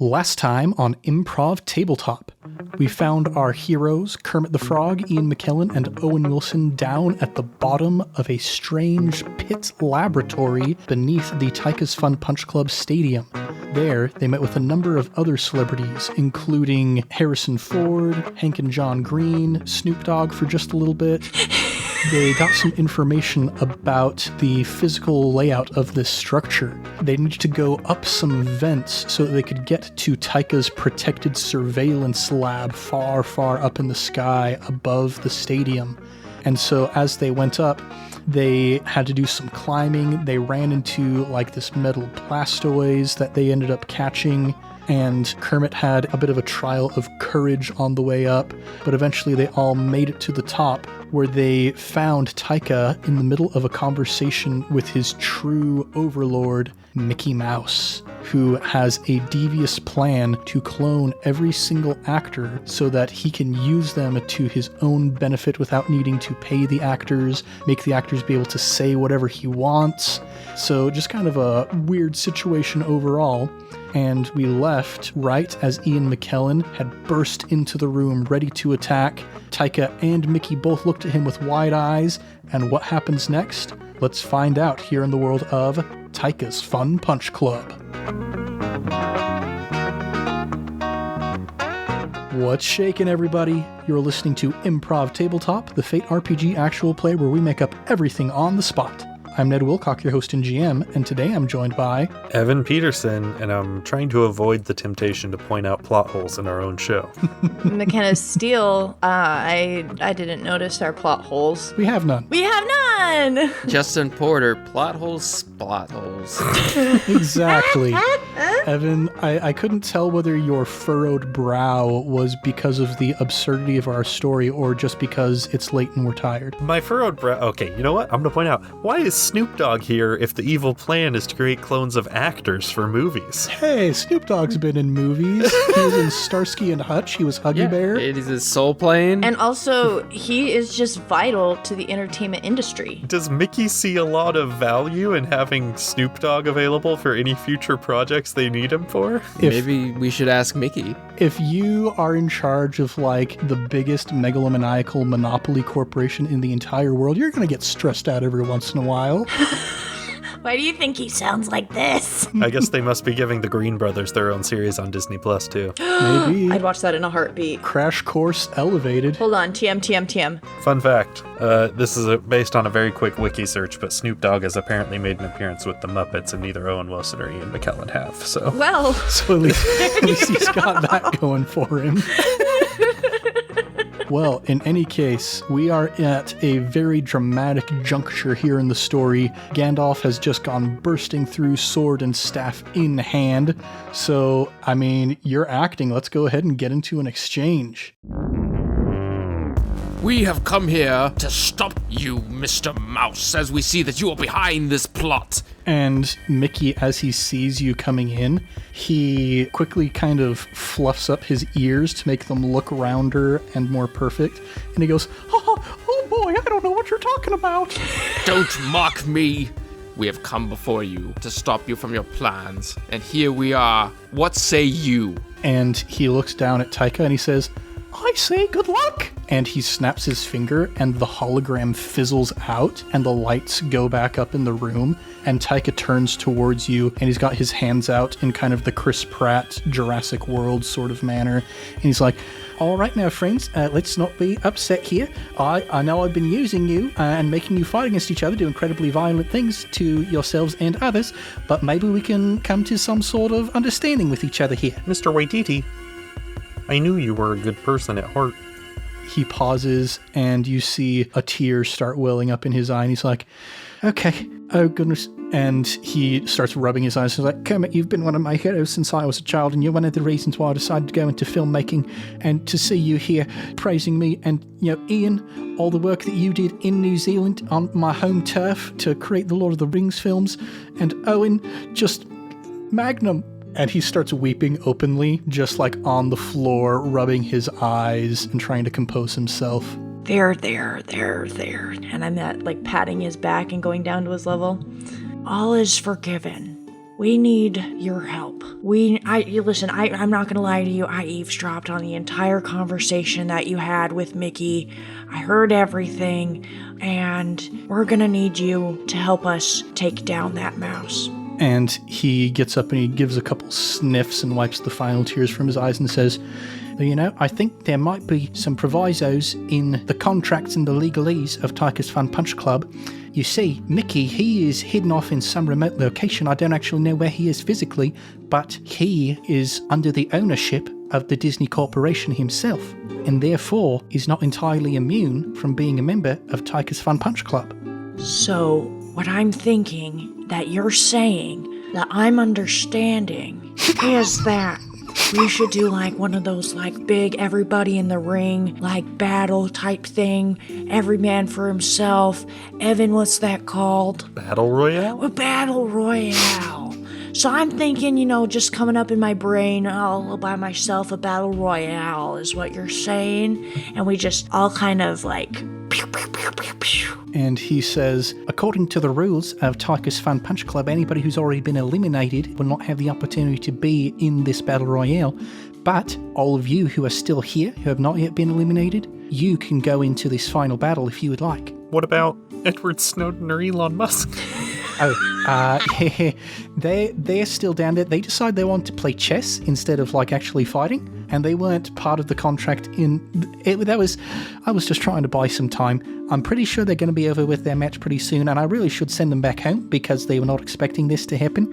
Last time on Improv Tabletop, we found our heroes, Kermit the Frog, Ian McKellen, and Owen Wilson down at the bottom of a strange pit laboratory beneath the Taika's Fun Punch Club stadium. There, they met with a number of other celebrities, including Harrison Ford, Hank and John Green, Snoop Dogg for just a little bit. They got some information about the physical layout of this structure. They needed to go up some vents so that they could get to Taika's protected surveillance lab far, far up in the sky above the stadium. And so as they went up, they had to do some climbing. They ran into like this metal plastoids that they ended up catching. And Kermit had a bit of a trial of courage on the way up, but eventually they all made it to the top, where they found Taika in the middle of a conversation with his true overlord, Mickey Mouse, who has a devious plan to clone every single actor so that he can use them to his own benefit without needing to pay the actors, make the actors be able to say whatever he wants. So just kind of a weird situation overall. And we left right as Ian McKellen had burst into the room ready to attack. Taika and Mickey both looked at him with wide eyes, and what happens next? Let's find out here in the world of Taika's Fun Punch Club. What's shaking, everybody? You're listening to Improv Tabletop, the Fate RPG actual play where we make up everything on the spot. I'm Ned Wilcock, your host and GM, and today I'm joined by... Evan Peterson, and I'm trying to avoid the temptation to point out plot holes in our own show. McKenna Steele, I didn't notice our plot holes. We have none. We have none! Justin Porter, plot holes, splot holes. Exactly. Evan, I couldn't tell whether your furrowed brow was because of the absurdity of our story or just because it's late and we're tired. My furrowed brow... Okay, you know what? I'm going to point out, why is Snoop Dogg here if the evil plan is to create clones of actors for movies? Hey, Snoop Dogg's been in movies. He was in Starsky and Hutch. He was Huggy Bear. It is his soul plane. And also, he is just vital to the entertainment industry. Does Mickey see a lot of value in having Snoop Dogg available for any future projects they need him for? Maybe we should ask Mickey. If you are in charge of like the biggest megalomaniacal monopoly corporation in the entire world, you're going to get stressed out every once in a while. Why do you think he sounds like this? I guess they must be giving the Green Brothers their own series on Disney Plus too. Maybe. I'd watch that in a heartbeat. Crash Course Elevated. Hold on, TM. Fun fact, this is based on a very quick wiki search, but Snoop Dogg has apparently made an appearance with the Muppets, and neither Owen Wilson or Ian McKellen have, so... Well... So at least he's got that going for him. Well, in any case, we are at a very dramatic juncture here in the story. Gandalf has just gone bursting through, sword and staff in hand. So, I mean, you're acting. Let's go ahead and get into an exchange. We have come here to stop you, Mr. Mouse, as we see that you are behind this plot. And Mickey, as he sees you coming in, he quickly kind of fluffs up his ears to make them look rounder and more perfect. And he goes, oh boy, I don't know what you're talking about. Don't mock me. We have come before you to stop you from your plans. And here we are. What say you? And he looks down at Taika and he says, I say good luck! And he snaps his finger and the hologram fizzles out and the lights go back up in the room and Taika turns towards you and he's got his hands out in kind of the Chris Pratt Jurassic World sort of manner. And he's like, all right now friends, let's not be upset here. I know I've been using you and making you fight against each other, do incredibly violent things to yourselves and others, but maybe we can come to some sort of understanding with each other here. Mr. Waititi, I knew you were a good person at heart. He pauses, and you see a tear start welling up in his eye, and he's like, okay, oh goodness. And he starts rubbing his eyes. He's like, Kermit, you've been one of my heroes since I was a child, and you're one of the reasons why I decided to go into filmmaking. And to see you here praising me, and, you know, Ian, all the work that you did in New Zealand on my home turf to create the Lord of the Rings films, and Owen, just magnum. And he starts weeping openly, just like on the floor, rubbing his eyes and trying to compose himself. There. And I'm like patting his back and going down to his level. All is forgiven. We need your help. Listen, I'm not gonna lie to you. I eavesdropped on the entire conversation that you had with Mickey. I heard everything, and we're gonna need you to help us take down that mouse. And he gets up and he gives a couple sniffs and wipes the final tears from his eyes and says, I think there might be some provisos in the contracts and the legalese of Taika's Fun Punch Club. You see, Mickey, he is hidden off in some remote location. I don't actually know where he is physically, but he is under the ownership of the Disney Corporation himself, and therefore is not entirely immune from being a member of Taika's Fun Punch Club. So, what I'm thinking that you're saying, that I'm understanding, is that we should do like one of those like big everybody in the ring, like battle type thing. Every man for himself. Evan, what's that called? Battle Royale? A battle royale. So I'm thinking, just coming up in my brain, all by myself, a battle royale is what you're saying. And we just all kind of like pew, pew, pew, pew, pew. And he says, according to the rules of Taika's Fun Punch Club, anybody who's already been eliminated will not have the opportunity to be in this battle royale. But all of you who are still here, who have not yet been eliminated, you can go into this final battle if you would like. What about Edward Snowden or Elon Musk? They're still down there. They decide they want to play chess instead of actually fighting, and they weren't part of the contract. I was just trying to buy some time. I'm pretty sure they're going to be over with their match pretty soon, and I really should send them back home because they were not expecting this to happen.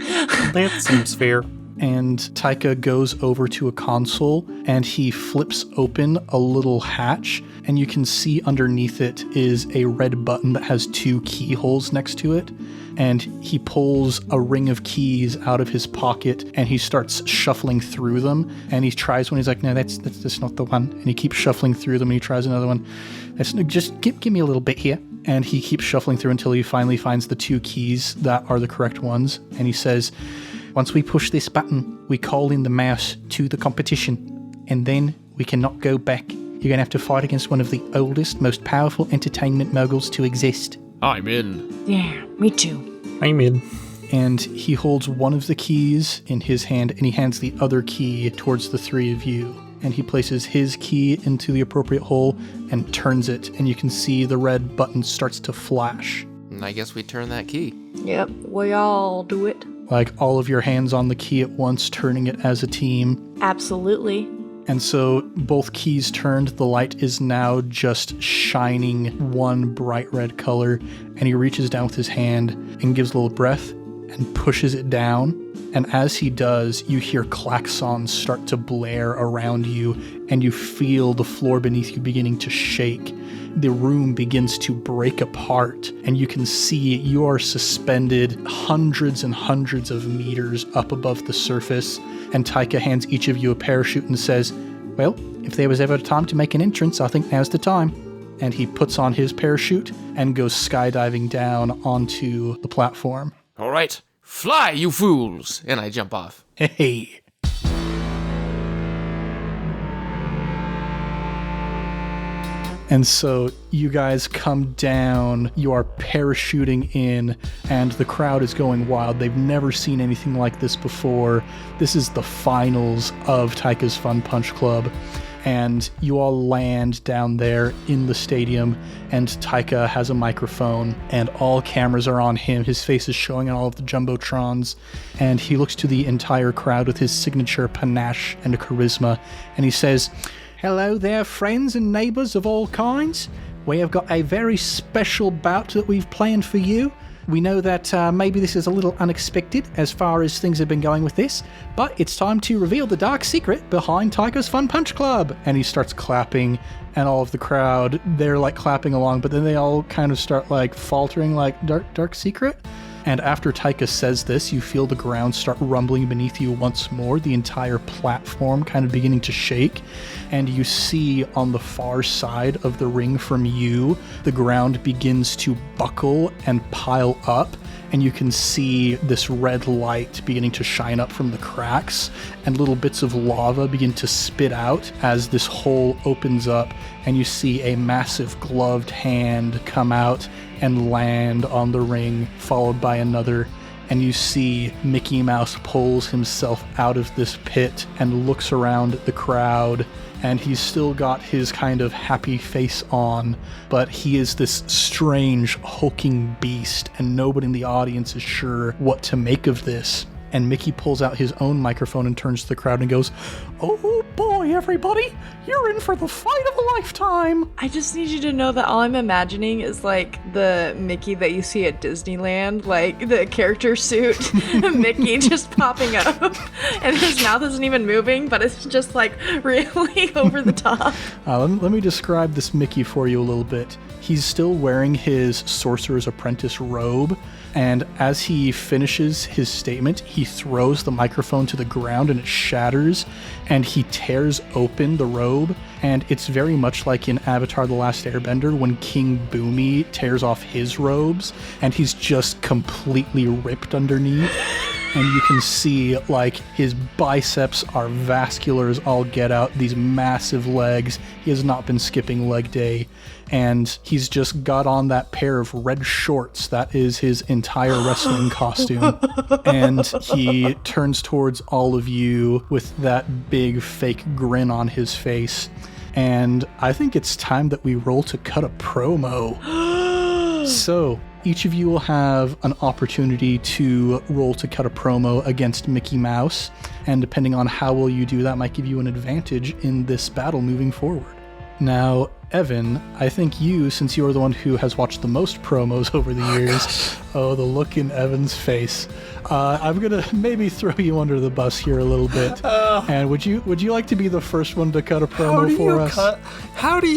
That seems fair. And Taika goes over to a console and he flips open a little hatch, and you can see underneath it is a red button that has 2 keyholes next to it. And he pulls a ring of keys out of his pocket and he starts shuffling through them. And he tries one. He's like, no, that's not the one. And he keeps shuffling through them and he tries another one. Just give me a little bit here. And he keeps shuffling through until he finally finds the 2 keys that are the correct ones. And he says, once we push this button, we call in the mouse to the competition. And then we cannot go back. You're going to have to fight against one of the oldest, most powerful entertainment moguls to exist. I'm in. Yeah, me too. I'm in. And he holds one of the keys in his hand and he hands the other key towards the 3 of you. And he places his key into the appropriate hole and turns it. And you can see the red button starts to flash. And I guess we turn that key. Yep, we all do it. All of your hands on the key at once, turning it as a team. Absolutely. And so both keys turned, the light is now just shining one bright red color, and he reaches down with his hand and gives a little breath and pushes it down. And as he does, you hear klaxons start to blare around you, and you feel the floor beneath you beginning to shake. The room begins to break apart, and you can see you are suspended hundreds and hundreds of meters up above the surface. And Taika hands each of you a parachute and says, well, if there was ever a time to make an entrance, I think now's the time. And he puts on his parachute and goes skydiving down onto the platform. All right, fly, you fools! And I jump off. Hey. And so you guys come down, you are parachuting in, and the crowd is going wild. They've never seen anything like this before. This is the finals of Taika's Fun Punch Club. And you all land down there in the stadium, and Taika has a microphone, and all cameras are on him. His face is showing on all of the jumbotrons, and he looks to the entire crowd with his signature panache and charisma, and he says, hello there, friends and neighbors of all kinds. We have got a very special bout that we've planned for you. We know that maybe this is a little unexpected as far as things have been going with this, but it's time to reveal the dark secret behind Taika's Fun Punch Club. And he starts clapping, and all of the crowd, they're clapping along, but then they all kind of start faltering, dark secret? And after Taika says this, you feel the ground start rumbling beneath you once more, the entire platform kind of beginning to shake. And you see on the far side of the ring from you, the ground begins to buckle and pile up. And you can see this red light beginning to shine up from the cracks, and little bits of lava begin to spit out as this hole opens up, and you see a massive gloved hand come out and land on the ring, followed by another, and you see Mickey Mouse pulls himself out of this pit and looks around at the crowd, and he's still got his kind of happy face on, but he is this strange, hulking beast, and nobody in the audience is sure what to make of this. And Mickey pulls out his own microphone and turns to the crowd and goes, "Oh boy, everybody, you're in for the fight of a lifetime." I just need you to know that all I'm imagining is like the Mickey that you see at Disneyland, like the character suit, Mickey just popping up, and his mouth isn't even moving, but it's just like really over the top. Let me describe this Mickey for you a little bit. He's still wearing his Sorcerer's Apprentice robe, and as he finishes his statement, he throws the microphone to the ground and it shatters, and he tears open the robe, and it's very much like in Avatar: The Last Airbender when King Boomy tears off his robes, and he's just completely ripped underneath. And you can see, like, his biceps are vascular as all get out, these massive legs. He has not been skipping leg day. And he's just got on that pair of red shorts. That is his entire wrestling costume. And he turns towards all of you with that big fake grin on his face. And I think it's time that we roll to cut a promo. So, each of you will have an opportunity to roll to cut a promo against Mickey Mouse, and depending on how well you do, that might give you an advantage in this battle moving forward. Now, Evan, I think you, since you're the one who has watched the most promos over the years, oh, the look in Evan's face. I'm gonna maybe throw you under the bus here a little bit. And would you like to be the first one to cut a promo for us?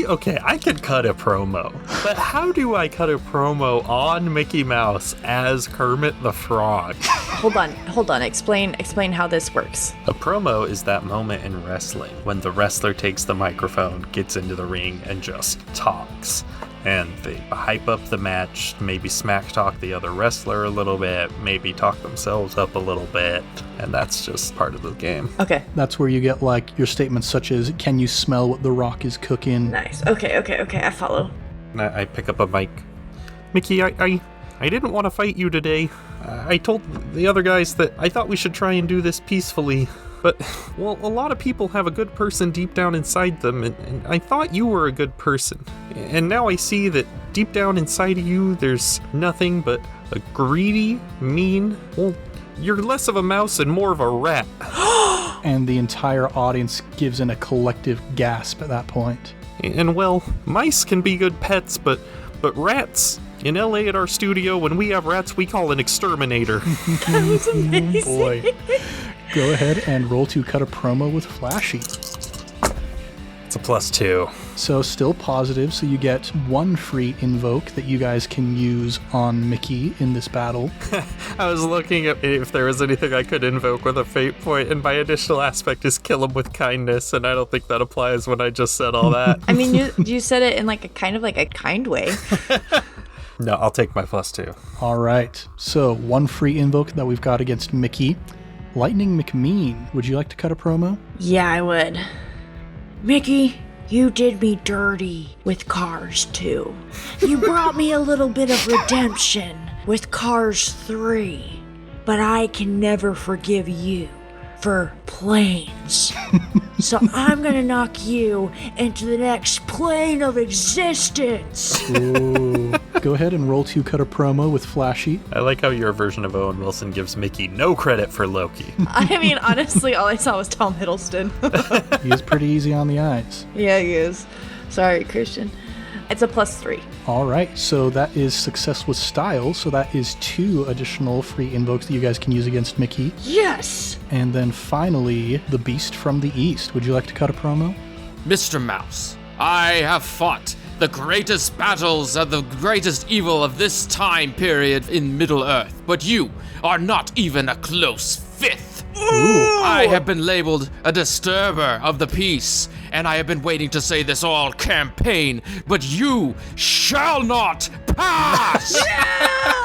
Okay, I could cut a promo, but how do I cut a promo on Mickey Mouse as Kermit the Frog? Hold on. Explain how this works. A promo is that moment in wrestling when the wrestler takes the microphone, gets into the ring, and just talks. And they hype up the match, maybe smack talk the other wrestler a little bit, maybe talk themselves up a little bit, and that's just part of the game. Okay. That's where you get, like, your statements such as, "Can you smell what The Rock is cooking?" Nice. Okay, I follow. And I pick up a mic. Mickey, I didn't want to fight you today. I told the other guys that I thought we should try and do this peacefully. But, well, a lot of people have a good person deep down inside them, and I thought you were a good person. And now I see that deep down inside of you, there's nothing but a greedy, mean, well, you're less of a mouse and more of a rat. And the entire audience gives in a collective gasp at that point. And, well, mice can be good pets, but rats... In LA at our studio, when we have rats, we call an exterminator. That was amazing. Boy. Go ahead and roll to cut a promo with Flashy. It's a +2. So still positive, so you get one free invoke that you guys can use on Mickey in this battle. I was looking at if there was anything I could invoke with a fate point, and my additional aspect is kill him with kindness, and I don't think that applies when I just said all that. I mean, you said it in like a kind way. No, I'll take my +2. All right, so one free invoke that we've got against Mickey. Lightning McMean, would you like to cut a promo? Yeah, I would. Mickey, you did me dirty with Cars 2. You brought me a little bit of redemption with Cars 3. But I can never forgive you for planes. So I'm gonna knock you into the next plane of existence. Ooh. Go ahead and roll to cut a promo with Flashy. I like how your version of Owen Wilson gives Mickey no credit for Loki. I mean, honestly, all I saw was Tom Hiddleston. He is pretty easy on the eyes. Yeah, he is. Sorry, Christian. It's a +3. All right, so that is success with style, so that is 2 additional free invokes that you guys can use against Mickey. Yes! And then finally, the Beast from the East. Would you like to cut a promo? Mr. Mouse, I have fought the greatest battles of the greatest evil of this time period in Middle-earth, but you are not even a close fifth. Ooh. I have been labeled a disturber of the peace, and I have been waiting to say this all campaign, but you shall not pass!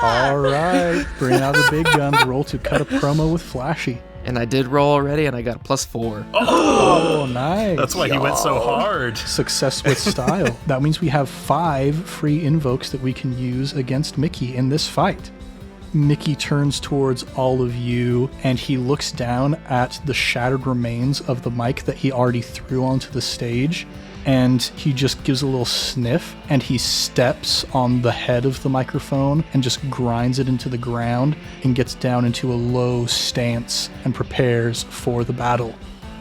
All right, bring out the big guns. Roll to cut a promo with Flashy. And I did roll already, and I got a +4. Oh, nice. That's why he went so hard. Success with style. That means we have 5 free invokes that we can use against Mickey in this fight. Mickey turns towards all of you, and he looks down at the shattered remains of the mic that he already threw onto the stage, and he just gives a little sniff, and he steps on the head of the microphone and just grinds it into the ground and gets down into a low stance and prepares for the battle.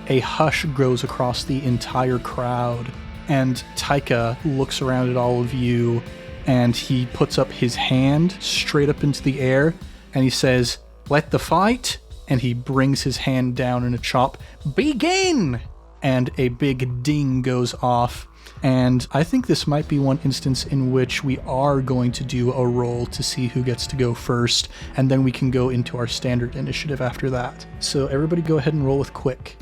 A hush goes across the entire crowd, and Taika looks around at all of you, and he puts up his hand straight up into the air, and he says, "Let the fight," and he brings his hand down in a chop, "Begin!" And a big ding goes off, and I think this might be one instance in which we are going to do a roll to see who gets to go first, and then we can go into our standard initiative after that. So everybody go ahead and roll with quick.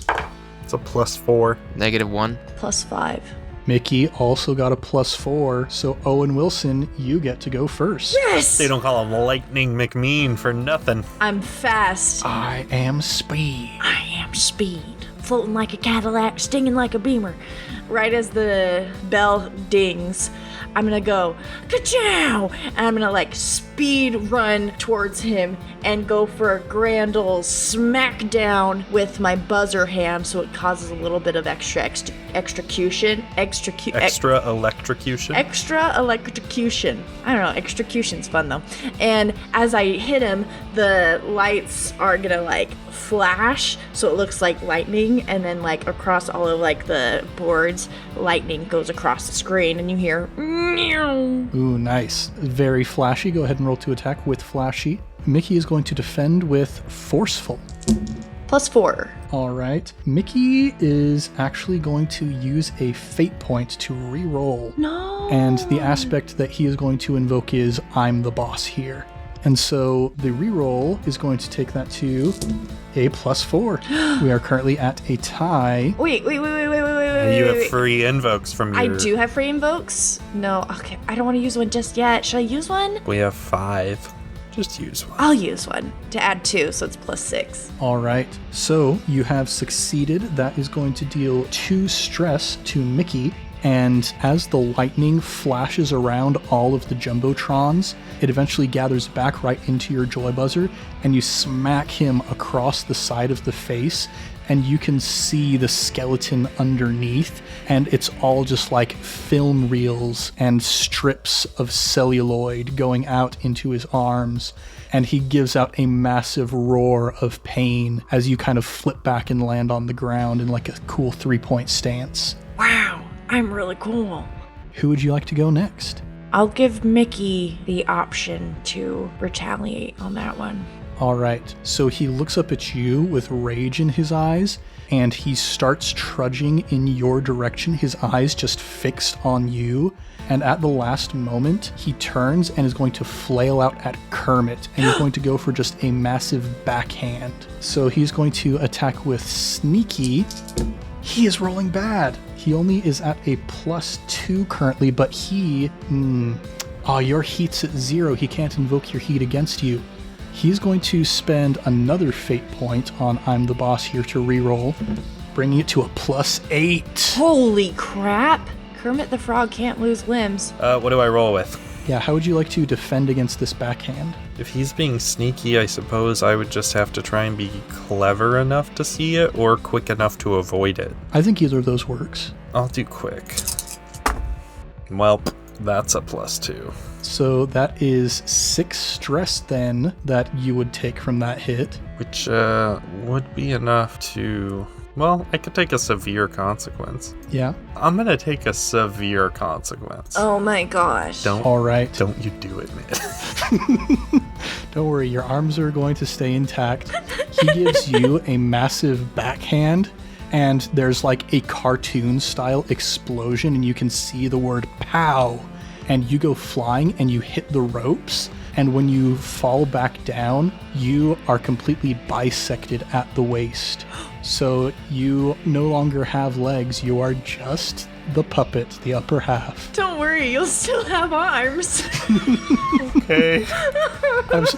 It's a +4. -1. +5. Mickey also got a +4, so Owen Wilson, you get to go first. Yes! They don't call him Lightning McMean for nothing. I'm fast. I am speed. I am speed. Floating like a Cadillac, stinging like a Beamer. Right as the bell dings, I'm gonna go, ka-chow! And I'm gonna like speed run towards him and go for a grand ol' smack down with my buzzer hand so it causes a little bit of extra electrocution. Extra electrocution? Extra electrocution. I don't know, execution's fun though. And as I hit him, the lights are gonna like flash so it looks like lightning, and then like across all of like the boards, lightning goes across the screen and you hear meow. Ooh, nice. Very flashy. Go ahead and roll to attack with flashy. Mickey is going to defend with forceful. +4. All right. Mickey is actually going to use a fate point to re-roll. No. And the aspect that he is going to invoke is I'm the boss here. And so the re-roll is going to take that to a +4. We are currently at a tie. Wait. You have free invokes from your... I do have free invokes? No, okay. I don't want to use one just yet. Should I use one? We have 5. Just use one. I'll use one to add 2, so it's +6. All right. So you have succeeded. That is going to deal 2 stress to Mickey. And as the lightning flashes around all of the Jumbotrons, it eventually gathers back right into your joy buzzer, and you smack him across the side of the face, and you can see the skeleton underneath, and it's all just like film reels and strips of celluloid going out into his arms. And he gives out a massive roar of pain as you kind of flip back and land on the ground in like a cool 3-point stance. Wow, I'm really cool. Who would you like to go next? I'll give Mickey the option to retaliate on that one. All right, so he looks up at you with rage in his eyes, and he starts trudging in your direction, his eyes just fixed on you. And at the last moment, he turns and is going to flail out at Kermit, and he's going to go for just a massive backhand. So he's going to attack with Sneaky. He is rolling bad. He only is at a +2 currently, but he... your heat's at 0. He can't invoke your heat against you. He's going to spend another fate point on I'm the boss here to reroll, bringing it to a +8. Holy crap! Kermit the Frog can't lose limbs. What do I roll with? Yeah, how would you like to defend against this backhand? If he's being sneaky, I suppose I would just have to try and be clever enough to see it, or quick enough to avoid it. I think either of those works. I'll do quick. Well, that's a +2. So that is 6 stress then that you would take from that hit. Which would be enough to... Well, I could take a severe consequence. Yeah. I'm gonna take a severe consequence. Oh my gosh. All right. Don't you do it, man. Don't worry, your arms are going to stay intact. He gives you a massive backhand, and there's like a cartoon-style explosion, and you can see the word POW. And you go flying, and you hit the ropes, and when you fall back down, you are completely bisected at the waist. So you no longer have legs, you are just the puppet, the upper half. Don't worry, you'll still have arms. Okay.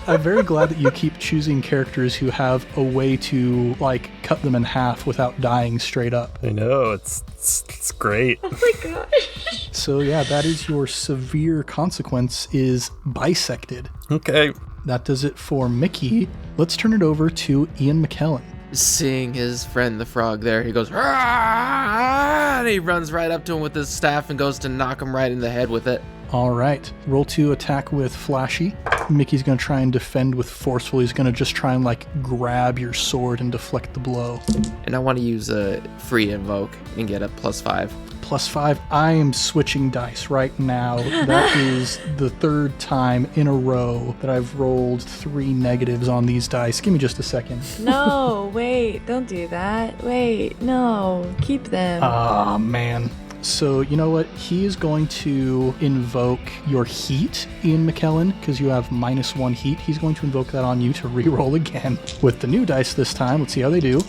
I'm very glad that you keep choosing characters who have a way to, like, cut them in half without dying straight up. I know, it's great. Oh my gosh. So yeah, that is your severe consequence, is bisected. Okay, That does it for Mickey. Let's turn it over to Ian McKellen. Seeing his friend the frog there, he goes, "Rah!" and he runs right up to him with his staff and goes to knock him right in the head with it. All right. Roll to attack with Flashy. Mickey's going to try and defend with Forceful. He's going to just try and, grab your sword and deflect the blow. And I want to use a free invoke and get a +5. +5. I am switching dice right now. That is the third time in a row that I've rolled 3 negatives on these dice. Give me just a second. No, wait, don't do that. Wait, no, keep them. Ah, man. So, you know what? He is going to invoke your heat, Ian McKellen, because you have -1 heat. He's going to invoke that on you to reroll again with the new dice this time. Let's see how they do.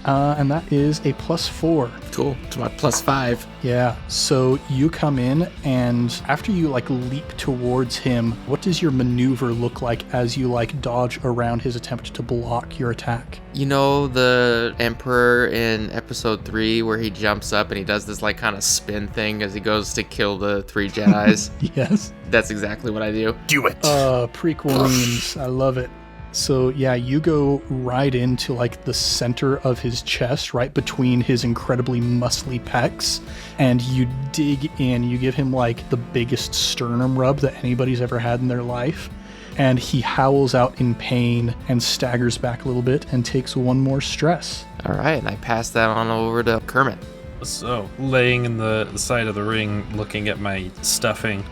And that is a +4. Cool. To my +5. Yeah, so you come in, and after you leap towards him, what does your maneuver look like as you dodge around his attempt to block your attack? You know the Emperor in episode 3 where he jumps up and he does this kind of spin thing as he goes to kill the 3 Jedis? Yes. That's exactly what I do. Do it. Prequel memes. I love it. So yeah, you go right into the center of his chest, right between his incredibly muscly pecs, and you dig in. You give him the biggest sternum rub that anybody's ever had in their life, and he howls out in pain and staggers back a little bit and takes 1 more stress. All right, and I pass that on over to Kermit. So, laying in the side of the ring, looking at my stuffing,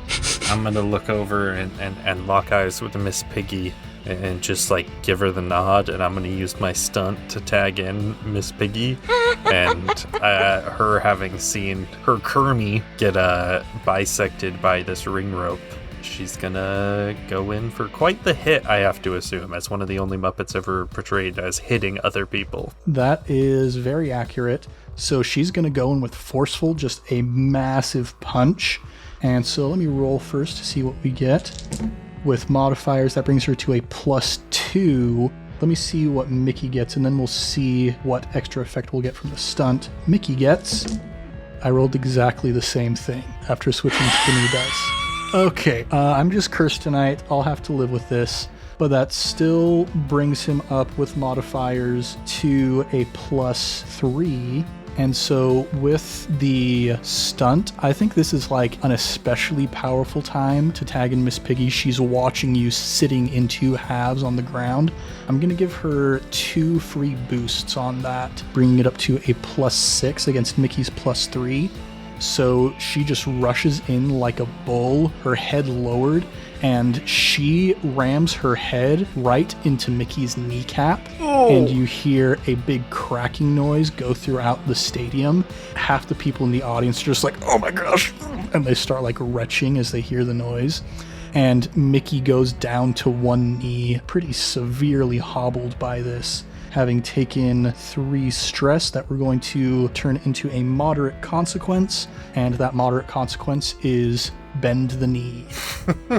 I'm gonna look over and lock eyes with Miss Piggy and just give her the nod, and I'm gonna use my stunt to tag in Miss Piggy, and her having seen her Kermie get bisected by this ring rope, she's gonna go in for quite the hit, I have to assume, as one of the only Muppets ever portrayed as hitting other people. That is very accurate. So she's gonna go in with Forceful, just a massive punch. And so let me roll first to see what we get. With modifiers, that brings her to a +2. Let me see what Mickey gets, and then we'll see what extra effect we'll get from the stunt. Mickey gets... I rolled exactly the same thing after switching to the new dice. Okay, I'm just cursed tonight. I'll have to live with this. But that still brings him up with modifiers to a +3. And so with the stunt, I think this is an especially powerful time to tag in Miss Piggy. She's watching you sitting in 2 halves on the ground. I'm going to give her 2 free boosts on that, bringing it up to a +6 against Mickey's +3. So she just rushes in like a bull, her head lowered, and she rams her head right into Mickey's kneecap. Oh. And you hear a big cracking noise go throughout the stadium. Half the people in the audience are just oh my gosh, and they start retching as they hear the noise. And Mickey goes down to 1 knee, pretty severely hobbled by this, having taken 3 stress that we're going to turn into a moderate consequence, and that moderate consequence is bend the knee.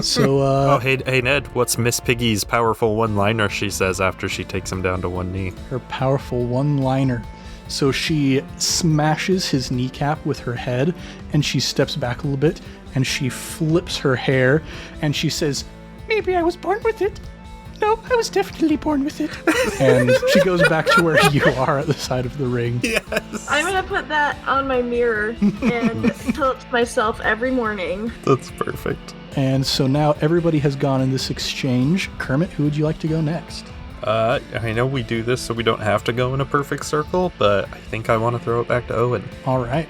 So, hey Ned, what's Miss Piggy's powerful one-liner she says after she takes him down to 1 knee? Her powerful one-liner. So she smashes his kneecap with her head, and she steps back a little bit, and she flips her hair, and she says, "Maybe I was born with it. No, I was definitely born with it." And she goes back to where you are at the side of the ring. Yes. I'm gonna put that on my mirror and tell it to myself every morning. That's perfect. And so now everybody has gone in this exchange. Kermit, who would you like to go next? I know we do this so we don't have to go in a perfect circle, but I think I want to throw it back to Owen. All right.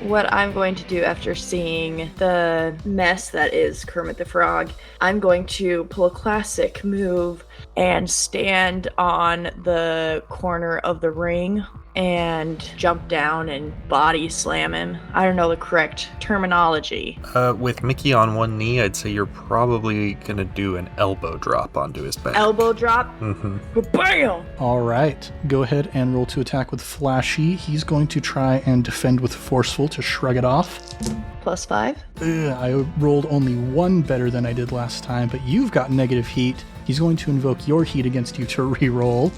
What I'm going to do after seeing the mess that is Kermit the Frog, I'm going to pull a classic move and stand on the corner of the ring and jump down and body slam him. I don't know the correct terminology. With Mickey on 1 knee, I'd say you're probably gonna do an elbow drop onto his back. Elbow drop? Mm-hmm. Bam! All right. Go ahead and roll to attack with Flashy. He's going to try and defend with Forceful to shrug it off. +5. I rolled only 1 better than I did last time, but you've got negative heat. He's going to invoke your heat against you to reroll.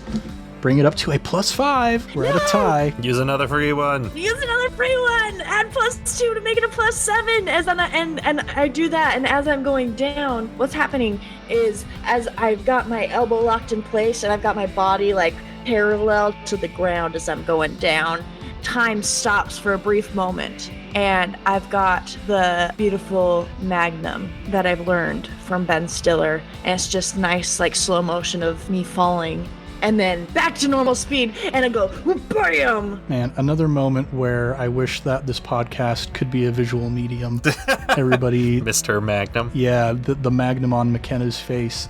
bring it up to a +5. We're at a tie. Use another free one. Use another free one. Add +2 to make it a +7. And I do that, and as I'm going down, what's happening is as I've got my elbow locked in place and I've got my body like parallel to the ground as I'm going down, time stops for a brief moment. And I've got the beautiful Magnum that I've learned from Ben Stiller. And it's just nice, like, slow motion of me falling. And then back to normal speed. And I go, BAM! Man, another moment where I wish that this podcast could be a visual medium. Everybody... Mr. Magnum. Yeah, the Magnum on McKenna's face.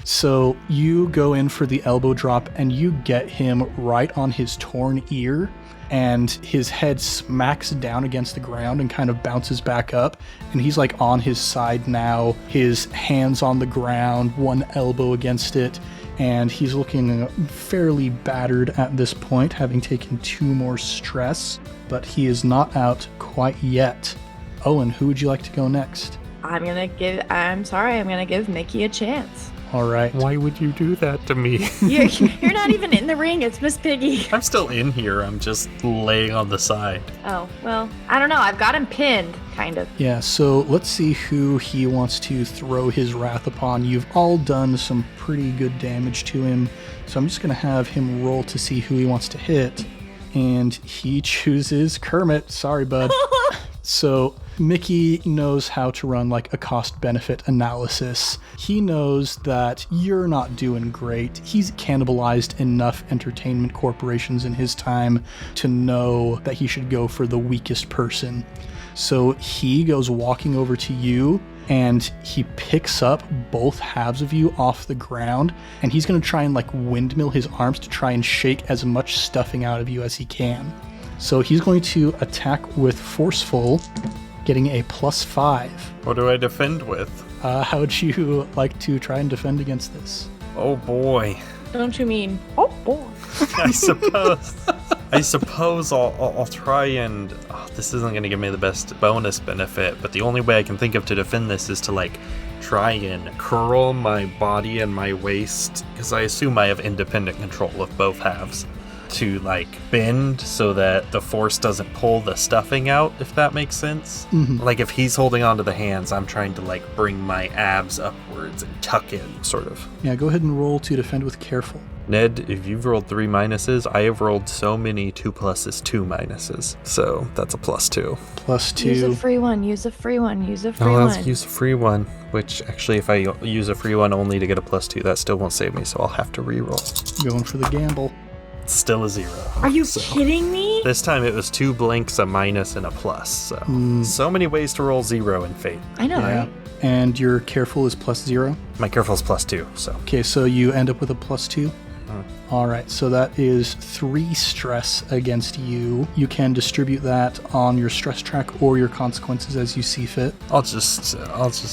So you go in for the elbow drop and you get him right on his torn ear. And his head smacks down against the ground and kind of bounces back up. And he's like on his side now, his hands on the ground, one elbow against it. And he's looking fairly battered at this point, having taken 2 more stress. But he is not out quite yet. Owen, who would you like to go next? I'm gonna give Mickey a chance. All right. Why would you do that to me? You're not even in the ring. It's Miss Piggy. I'm still in here. I'm just laying on the side. Oh, well, I don't know. I've got him pinned, kind of. Yeah, so let's see who he wants to throw his wrath upon. You've all done some pretty good damage to him, so I'm just going to have him roll to see who he wants to hit. And he chooses Kermit. Sorry, bud. So Mickey knows how to run like a cost-benefit analysis. He knows that you're not doing great. He's cannibalized enough entertainment corporations in his time to know that he should go for the weakest person. So he goes walking over to you and he picks up both halves of you off the ground, and he's going to try and like windmill his arms to try and shake as much stuffing out of you as he can. So he's going to attack with Forceful, getting a +5. What do I defend with? How would you like to try and defend against this? Oh boy. Don't you mean? Oh boy. I suppose I'll try and... Oh, this isn't going to give me the best bonus benefit, but the only way I can think of to defend this is to like try and curl my body and my waist, because I assume I have independent control of both halves, to like bend so that the force doesn't pull the stuffing out, if that makes sense. Mm-hmm. Like if he's holding onto the hands, I'm trying to like bring my abs upwards and tuck in, sort of. Yeah, go ahead and roll to defend with Careful. Ned, if you've rolled 3 minuses, I have rolled so many 2 pluses, 2 minuses. So that's a +2. +2. Use a free one. Use a free one. Use a free I'll one. use a free one, which actually if I use a free one only to get a +2, that still won't save me, so I'll have to re-roll. Going for the gamble. It's still a 0. Are you kidding me? This time it was 2 blanks, a minus, and a plus. So many ways to roll 0 in Fate. I know, Yeah. right? And your Careful is +0? My Careful is +2, so. Okay, so you end up with a +2? All right, so that is 3 stress against you. You can distribute that on your stress track or your consequences as you see fit. I'll just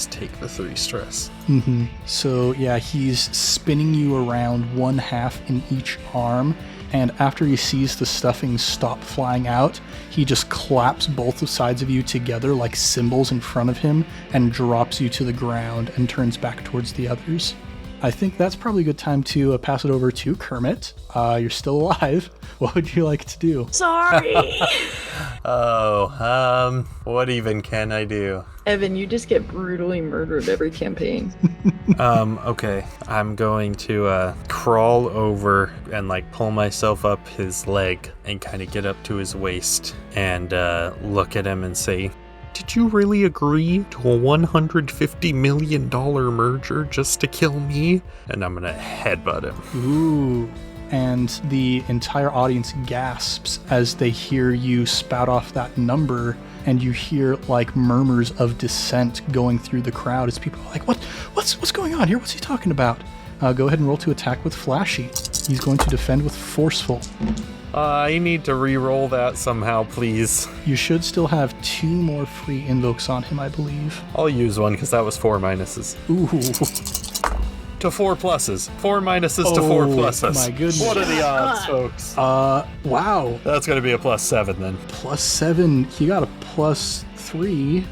take the 3 stress. Mm-hmm. So yeah, he's spinning you around 1/2 in each arm, and after he sees the stuffing stop flying out, he just claps both sides of you together like cymbals in front of him and drops you to the ground and turns back towards the others. I think that's probably a good time to pass it over to Kermit. You're still alive. What would you like to do? Sorry. What even can I do? Evan, you just get brutally murdered every campaign. Okay. I'm going to crawl over and like pull myself up his leg and kind of get up to his waist and look at him and say, did you really agree to a $150 million merger just to kill me? And I'm gonna headbutt him. Ooh. And the entire audience gasps as they hear you spout off that number, and you hear like murmurs of dissent going through the crowd as people are like, what's going on here? What's he talking about? Go ahead and roll to attack with Flashy. He's going to defend with Forceful. I need to re-roll that somehow, please. You should still have 2 more free invokes on him, I believe. I'll use one because that was 4 minuses. Ooh. To 4 pluses. 4 minuses to 4 pluses. My goodness. What are the odds, folks? Wow. That's going to be a +7 then. +7. He got a +3.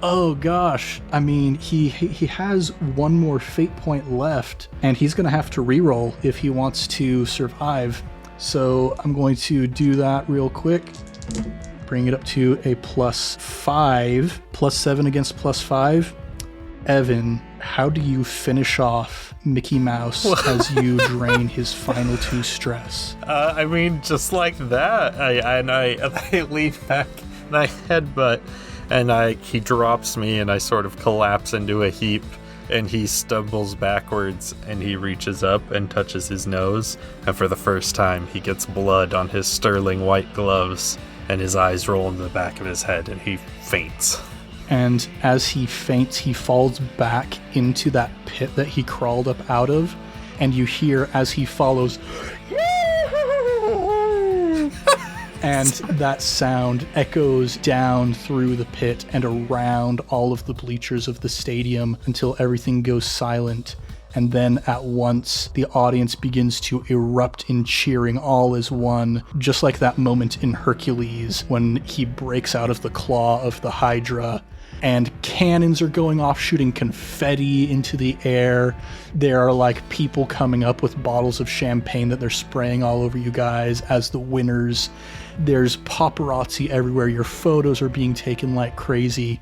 Oh gosh, I mean, he has one more fate point left, and he's going to have to reroll if he wants to survive. So I'm going to do that real quick. Bring it up to a +5, +7 against +5. Evan, how do you finish off Mickey Mouse as you drain his final 2 stress? I mean, just like that. I lean back and I headbutt, and he drops me, and I sort of collapse into a heap, and he stumbles backwards, and he reaches up and touches his nose, and for the first time he gets blood on his sterling white gloves, and his eyes roll into the back of his head, and he faints. And as he faints, he falls back into that pit that he crawled up out of, and you hear as he follows, and that sound echoes down through the pit and around all of the bleachers of the stadium until everything goes silent. And then at once, the audience begins to erupt in cheering all as one, just like that moment in Hercules when he breaks out of the claw of the Hydra. And cannons are going off, shooting confetti into the air. There are like people coming up with bottles of champagne that they're spraying all over you guys as the winners. There's paparazzi everywhere. Your photos are being taken like crazy.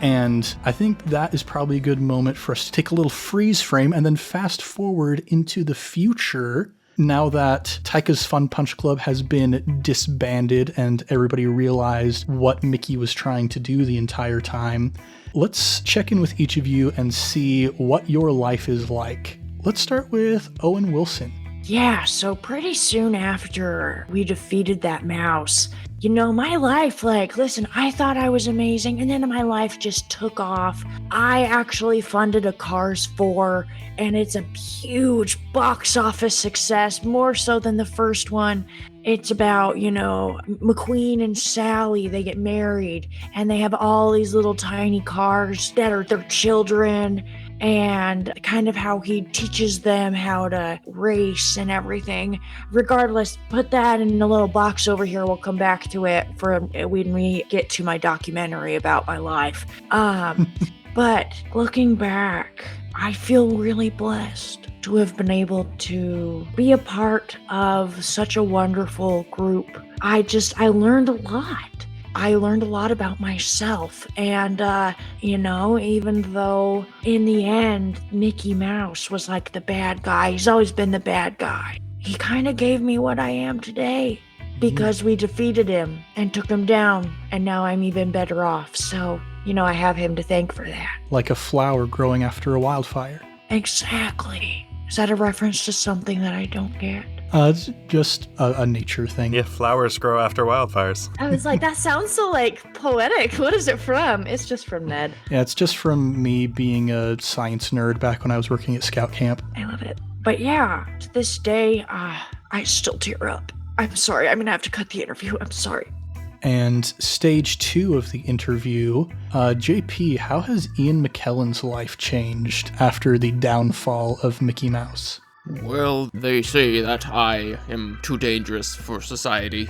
And I think that is probably a good moment for us to take a little freeze frame and then fast forward into the future. Now that Taika's Fun Punch Club has been disbanded and everybody realized what Mickey was trying to do the entire time, let's check in with each of you and see what your life is like. Let's start with Owen Wilson. Yeah, so pretty soon after we defeated that mouse, you know, my life, listen, I thought I was amazing, and then my life just took off. I actually funded a Cars 4, and it's a huge box office success, more so than the first one. It's about, you know, McQueen and Sally, they get married, and they have all these little tiny cars that are their children, and kind of how he teaches them how to race and everything. Regardless, put that in a little box over here. We'll come back to it for when we get to my documentary about my life. But looking back, I feel really blessed to have been able to be a part of such a wonderful group. I learned a lot. I learned a lot about myself, and, you know, even though in the end, Mickey Mouse was like the bad guy, he's always been the bad guy. He kind of gave me what I am today because we defeated him and took him down, and now I'm even better off. So, you know, I have him to thank for that. Like a flower growing after a wildfire. Exactly. Is that a reference to something that I don't get? It's just a nature thing. Yeah, flowers grow after wildfires. I was like, that sounds so poetic. What is it from? It's just from Ned. Yeah, it's just from me being a science nerd back when I was working at Scout Camp. I love it. But yeah, to this day, I still tear up. I'm sorry. I'm going to have to cut the interview. I'm sorry. And stage 2 of the interview, JP, how has Ian McKellen's life changed after the downfall of Mickey Mouse? Well, they say that I am too dangerous for society,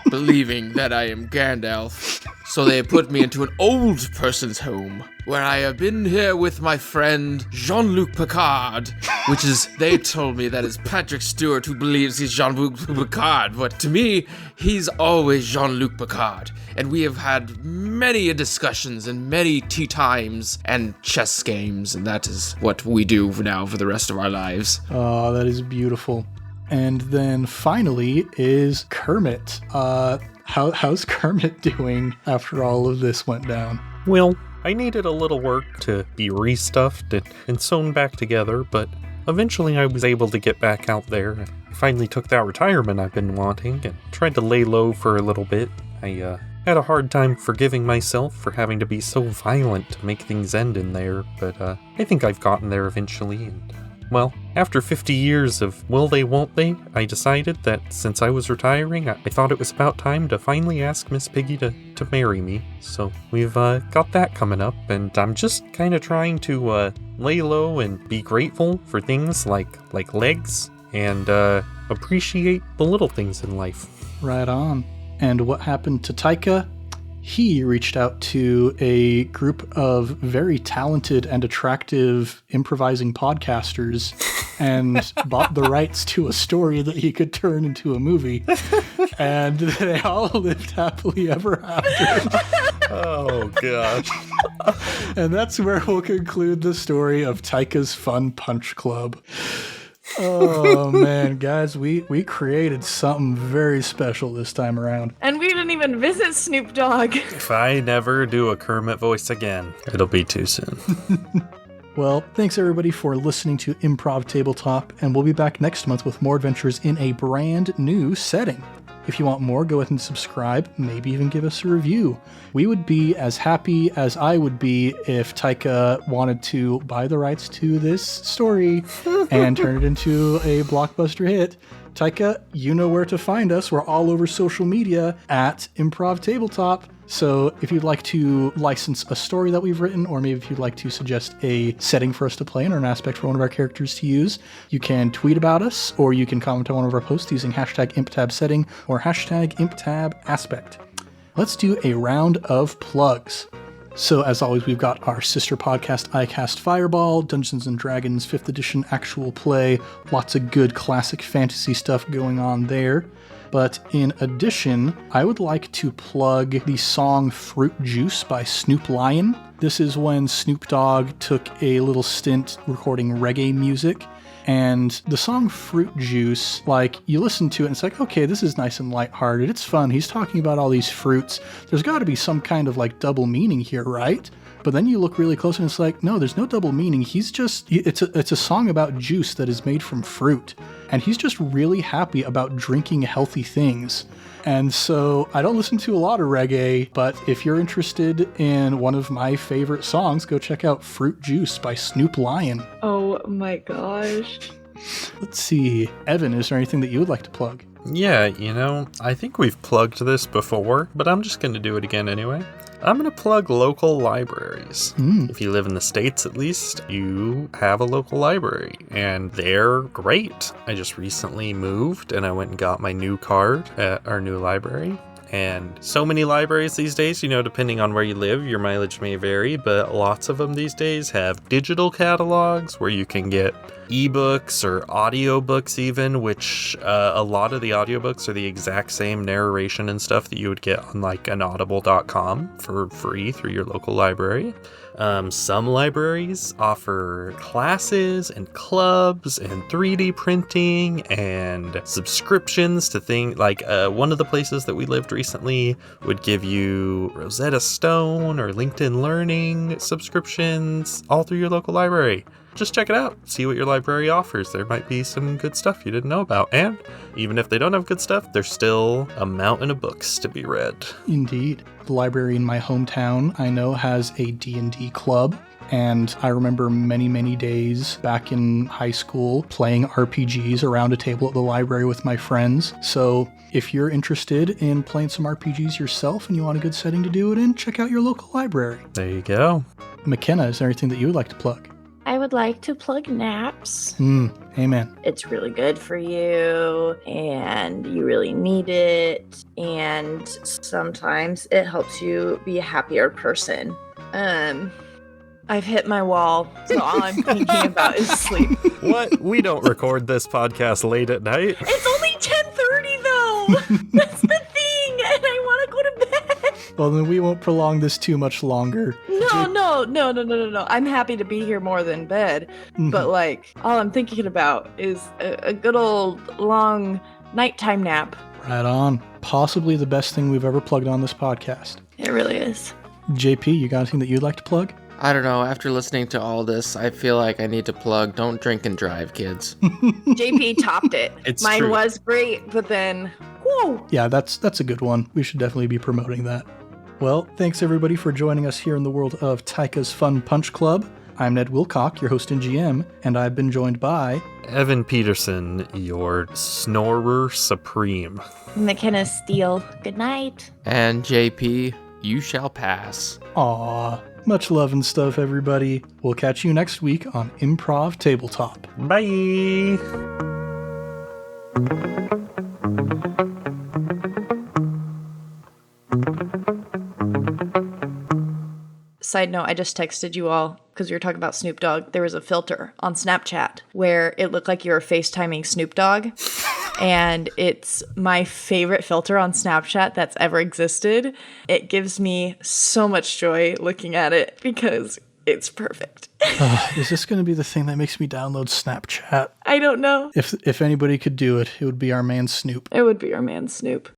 believing that I am Gandalf. So they put me into an old person's home, where I have been here with my friend Jean-Luc Picard, which is, they told me that is Patrick Stewart who believes he's Jean-Luc Picard, but to me, he's always Jean-Luc Picard. And we have had many discussions and many tea times and chess games, and that is what we do now for the rest of our lives. Oh, that is beautiful. And then finally is Kermit. How's Kermit doing after all of this went down? Well, I needed a little work to be restuffed and sewn back together, but eventually I was able to get back out there. I finally took that retirement I've been wanting and tried to lay low for a little bit. I had a hard time forgiving myself for having to be so violent to make things end in there, but I think I've gotten there eventually, and well, after 50 years of will they, won't they, I decided that since I was retiring, I thought it was about time to finally ask Miss Piggy to marry me. So we've got that coming up, and I'm just kind of trying to lay low and be grateful for things like legs and appreciate the little things in life. Right on. And what happened to Taika? he reached out to a group of very talented and attractive improvising podcasters and bought the rights to a story that he could turn into a movie. And they all lived happily ever after. Oh, gosh. And that's where we'll conclude the story of Taika's Fun Punch Club. Oh man, guys, we created something very special this time around. And we didn't even visit Snoop Dogg. If I never do a Kermit voice again, it'll be too soon. Well, thanks everybody for listening to Improv Tabletop, and we'll be back next month with more adventures in a brand new setting. If you want more, go ahead and subscribe, maybe even give us a review. We would be as happy as I would be if Taika wanted to buy the rights to this story and turn it into a blockbuster hit. Taika, you know where to find us. We're all over social media at Improv Tabletop. So if you'd like to license a story that we've written, or maybe if you'd like to suggest a setting for us to play in or an aspect for one of our characters to use, you can tweet about us, or you can comment on one of our posts using hashtag ImpTabSetting or hashtag ImpTabAspect. Let's do a round of plugs. So as always, we've got our sister podcast, iCast Fireball, Dungeons & Dragons 5th edition actual play, lots of good classic fantasy stuff going on there. But in addition, I would like to plug the song Fruit Juice by Snoop Lion. This is when Snoop Dogg took a little stint recording reggae music. And the song Fruit Juice, like, you listen to it and it's like, okay, this is nice and lighthearted. It's fun. He's talking about all these fruits. There's got to be some kind of, like, double meaning here, right? But then you look really close and it's like, no, there's no double meaning. It's a song about juice that is made from fruit. And he's just really happy about drinking healthy things. And so I don't listen to a lot of reggae, but if you're interested in one of my favorite songs, go check out Fruit Juice by Snoop Lion. Oh my gosh. Let's see. Evan, is there anything that you would like to plug? Yeah, I think we've plugged this before, but I'm just going to do it again anyway. I'm going to plug local libraries. If you live in the States, at least, you have a local library, and they're great. I just recently moved, and I went and got my new card at our new library. And so many libraries these days, depending on where you live, your mileage may vary, but lots of them these days have digital catalogs where you can get ebooks or audiobooks even, which a lot of the audiobooks are the exact same narration and stuff that you would get on like an audible.com for free through your local library. Some libraries offer classes and clubs and 3D printing and subscriptions to things like one of the places that we lived recently would give you Rosetta Stone or LinkedIn Learning subscriptions all through your local library. Just check it out. See what your library offers. There might be some good stuff you didn't know about. And even if they don't have good stuff, there's still a mountain of books to be read. Indeed. The library in my hometown, I know, has a D&D club. And I remember many, many days back in high school playing RPGs around a table at the library with my friends. So if you're interested in playing some RPGs yourself and you want a good setting to do it in, check out your local library. There you go. McKenna, is there anything that you would like to plug? I would like to plug naps. Amen. It's really good for you, and you really need it, and sometimes it helps you be a happier person. I've hit my wall, so all I'm thinking about is sleep. What? We don't record this podcast late at night. It's only 10:30 though. That's the thing, and I want to go to bed. Well, then we won't prolong this too much longer. No. I'm happy to be here more than bed, but like all I'm thinking about is a good old long nighttime nap. Right on. Possibly the best thing we've ever plugged on this podcast. It really is. JP, you got anything that you'd like to plug? I don't know. After listening to all this, I feel like I need to plug don't drink and drive, kids. JP topped it. Mine true. was great, but then, whoa. Yeah, that's a good one. We should definitely be promoting that. Well, thanks everybody for joining us here in the world of Taika's Fun Punch Club. I'm Ned Wilcock, your host and GM, and I've been joined by... Evan Peterson, your snorer supreme. McKenna Steele. Good night. And JP, you shall pass. Aw, much love and stuff, everybody. We'll catch you next week on Improv Tabletop. Bye! Side note, I just texted you all because we were talking about Snoop Dogg. There was a filter on Snapchat where it looked like you were FaceTiming Snoop Dogg. And it's my favorite filter on Snapchat that's ever existed. It gives me so much joy looking at it because it's perfect. Is this going to be the thing that makes me download Snapchat? I don't know. If anybody could do it, it would be our man Snoop. It would be our man Snoop.